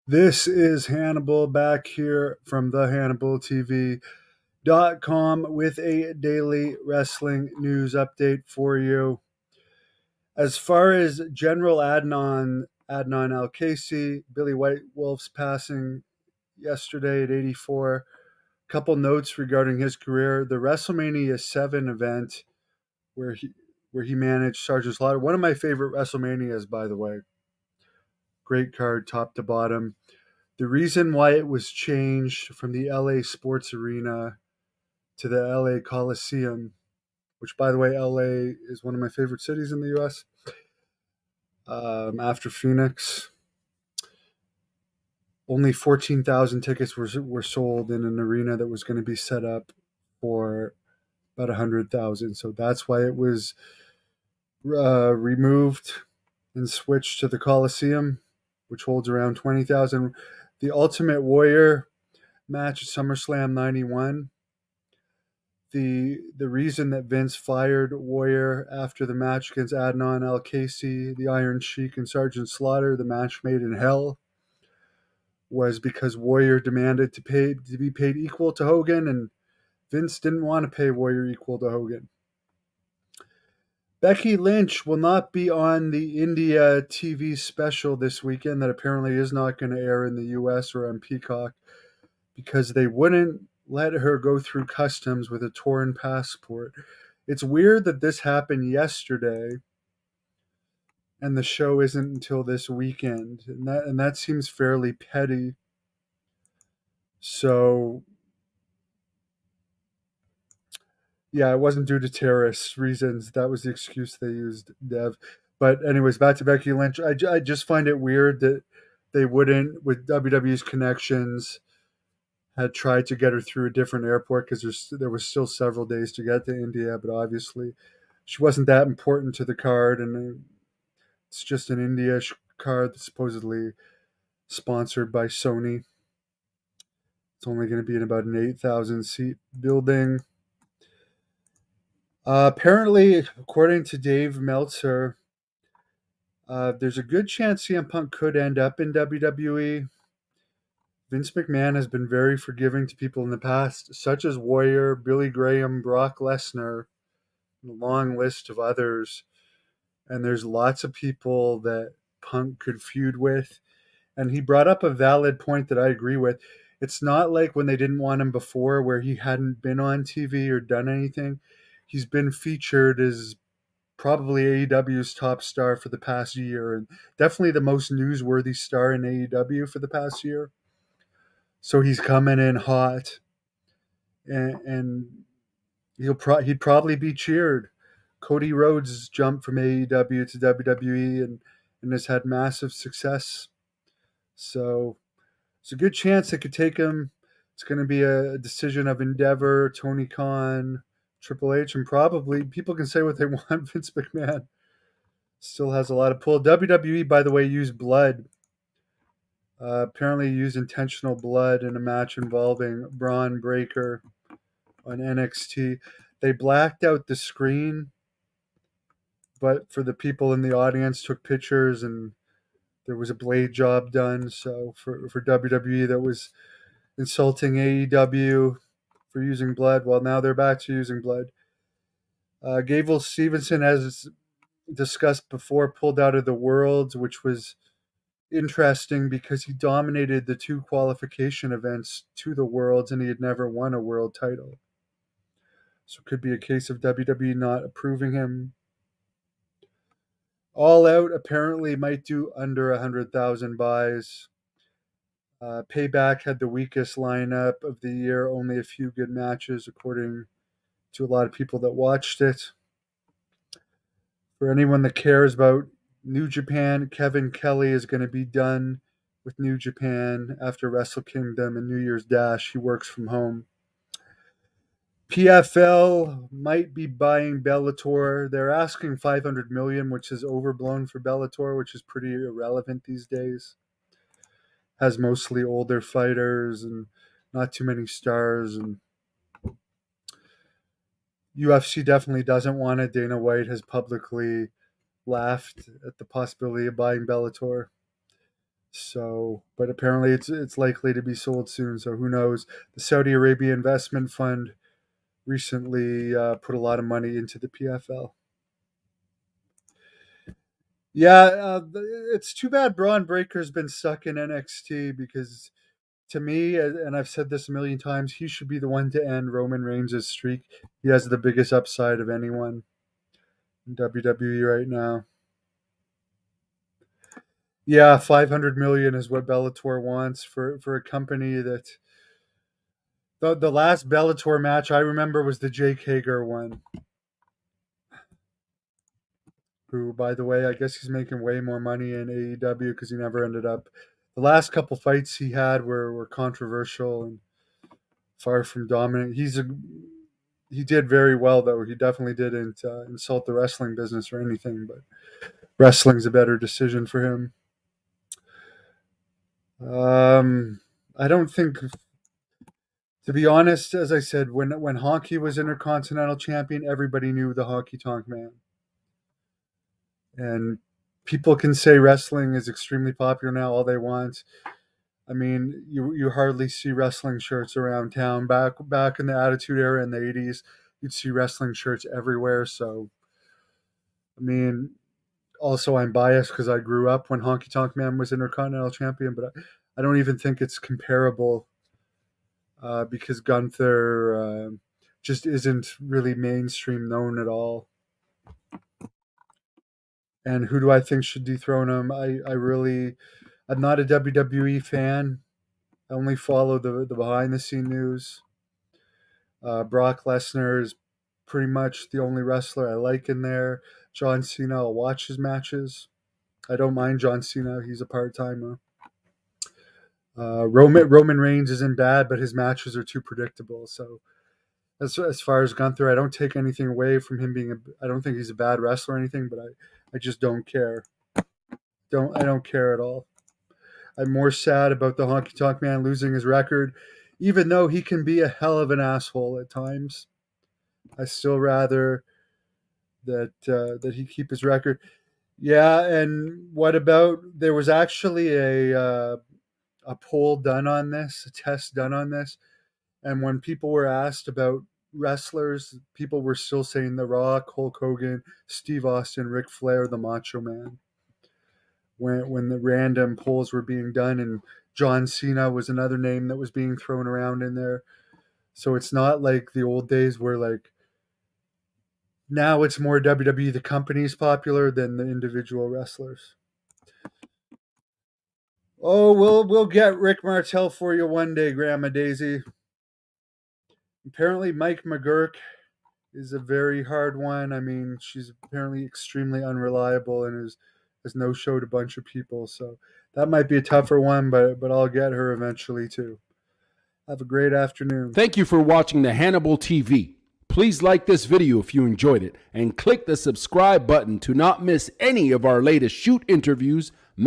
This is Hannibal back here from thehannibaltv.com with a daily wrestling news update for you. As far as General Adnan Al-Kaisi, Billy White Wolf's passing yesterday at 84, couple notes regarding his career. The WrestleMania 7 event where he managed Sergeant Slaughter, one of my favorite WrestleManias, by the way. Great card top to bottom. The reason why it was changed from the LA Sports Arena to the LA Coliseum, which, by the way, LA is one of my favorite cities in the US, after Phoenix. Only 14,000 tickets were sold in an arena that was going to be set up for about 100,000. So that's why it was removed and switched to the Coliseum, which holds around 20,000. The Ultimate Warrior match at SummerSlam 91. The reason that Vince fired Warrior after the match against Adnan Al-Kaisi, the Iron Sheik, and Sergeant Slaughter, the match made in hell, was because Warrior demanded to be paid equal to Hogan, and Vince didn't want to pay Warrior equal to Hogan. Becky Lynch will not be on the India TV special this weekend that apparently is not going to air in the US or on Peacock because they wouldn't let her go through customs with a torn passport. It's weird that this happened yesterday and the show isn't until this weekend. And that seems fairly petty. So yeah, it wasn't due to terrorist reasons. That was the excuse they used, Dev. But anyways, back to Becky Lynch. I just find it weird that they wouldn't, with WWE's connections, had tried to get her through a different airport because there was still several days to get to India. But obviously, she wasn't that important to the card, and it's just an India card that's supposedly sponsored by Sony. It's only going to be in about an 8,000 seat building. Apparently, according to Dave Meltzer, there's a good chance CM Punk could end up in WWE. Vince McMahon has been very forgiving to people in the past, such as Warrior, Billy Graham, Brock Lesnar, and a long list of others. And there's lots of people that Punk could feud with. And he brought up a valid point that I agree with. It's not like when they didn't want him before, where he hadn't been on TV or done anything. He's been featured as probably AEW's top star for the past year, and definitely the most newsworthy star in AEW for the past year. So he's coming in hot, and he'd probably be cheered. Cody Rhodes jumped from AEW to WWE and has had massive success. So it's a good chance they could take him. It's going to be a decision of Endeavor, Tony Khan, Triple H, and probably people can say what they want. Vince McMahon still has a lot of pull. WWE, by the way, used blood. Apparently, used intentional blood in a match involving Braun Breaker on NXT. They blacked out the screen, but for the people in the audience, took pictures and there was a blade job done. So for WWE, that was insulting AEW for using blood. Well, now they're back to using blood. Gable Stevenson, as discussed before, pulled out of the Worlds, which was interesting because he dominated the two qualification events to the Worlds and he had never won a world title. So it could be a case of WWE not approving him. All Out apparently might do under 100,000 buys. Payback had the weakest lineup of the year, only a few good matches, according to a lot of people that watched it. For anyone that cares about New Japan, Kevin Kelly is going to be done with New Japan after Wrestle Kingdom and New Year's Dash. He works from home. PFL might be buying Bellator. They're asking 500 million, which is overblown for Bellator, which is pretty irrelevant these days. Has mostly older fighters and not too many stars, and UFC definitely doesn't want it. Dana White has publicly laughed at the possibility of buying Bellator. So So, but apparently it's likely to be sold soon. So who knows? The Saudi Arabia Investment Fund recently put a lot of money into the PFL. Yeah, it's too bad Braun Breaker's been stuck in NXT because to me, and I've said this a million times, he should be the one to end Roman Reigns' streak. He has the biggest upside of anyone in WWE right now. Yeah, 500 million is what Bellator wants for a company that the last Bellator match I remember was the Jake Hager one. Who, by the way, I guess he's making way more money in AEW because he never ended up. The last couple fights he had were controversial and far from dominant. He did very well though. He definitely didn't insult the wrestling business or anything, but wrestling's a better decision for him. I don't think, to be honest, as I said, when Honky was Intercontinental Champion, everybody knew the Honky Tonk Man. And people can say wrestling is extremely popular now all they want. I mean, you hardly see wrestling shirts around town. Back in the Attitude Era in the 80s, you'd see wrestling shirts everywhere. So, I mean, also I'm biased because I grew up when Honky Tonk Man was Intercontinental Champion, but I don't even think it's comparable because Gunther just isn't really mainstream known at all. And who do I think should dethrone him? I'm not a WWE fan. I only follow the behind the scene news. Brock Lesnar is pretty much the only wrestler I like in there. John Cena, I'll watch his matches. I don't mind John Cena. He's a part timer. Roman Reigns isn't bad, but his matches are too predictable. So as far as Gunther, I don't take anything away from him being. I don't think he's a bad wrestler or anything, but I just don't care. I don't care at all. I'm more sad about the Honky Tonk Man losing his record, even though he can be a hell of an asshole at times. I still rather that he keep his record. Yeah, and what about there was actually a poll done on this, a test done on this, and when people were asked about wrestlers, people were still saying The Rock, Hulk Hogan, Steve Austin, Ric Flair, the Macho Man. When the random polls were being done, and John Cena was another name that was being thrown around in there. So it's not like the old days where like now it's more WWE the company's popular than the individual wrestlers. Oh, we'll get Rick Martel for you one day, Grandma Daisy. Apparently Mike McGurk is a very hard one. I mean, she's apparently extremely unreliable and has no showed a bunch of people. So that might be a tougher one, but I'll get her eventually too. Have a great afternoon. Thank you for watching the Hannibal TV. Please like this video if you enjoyed it and click the subscribe button to not miss any of our latest shoot interviews,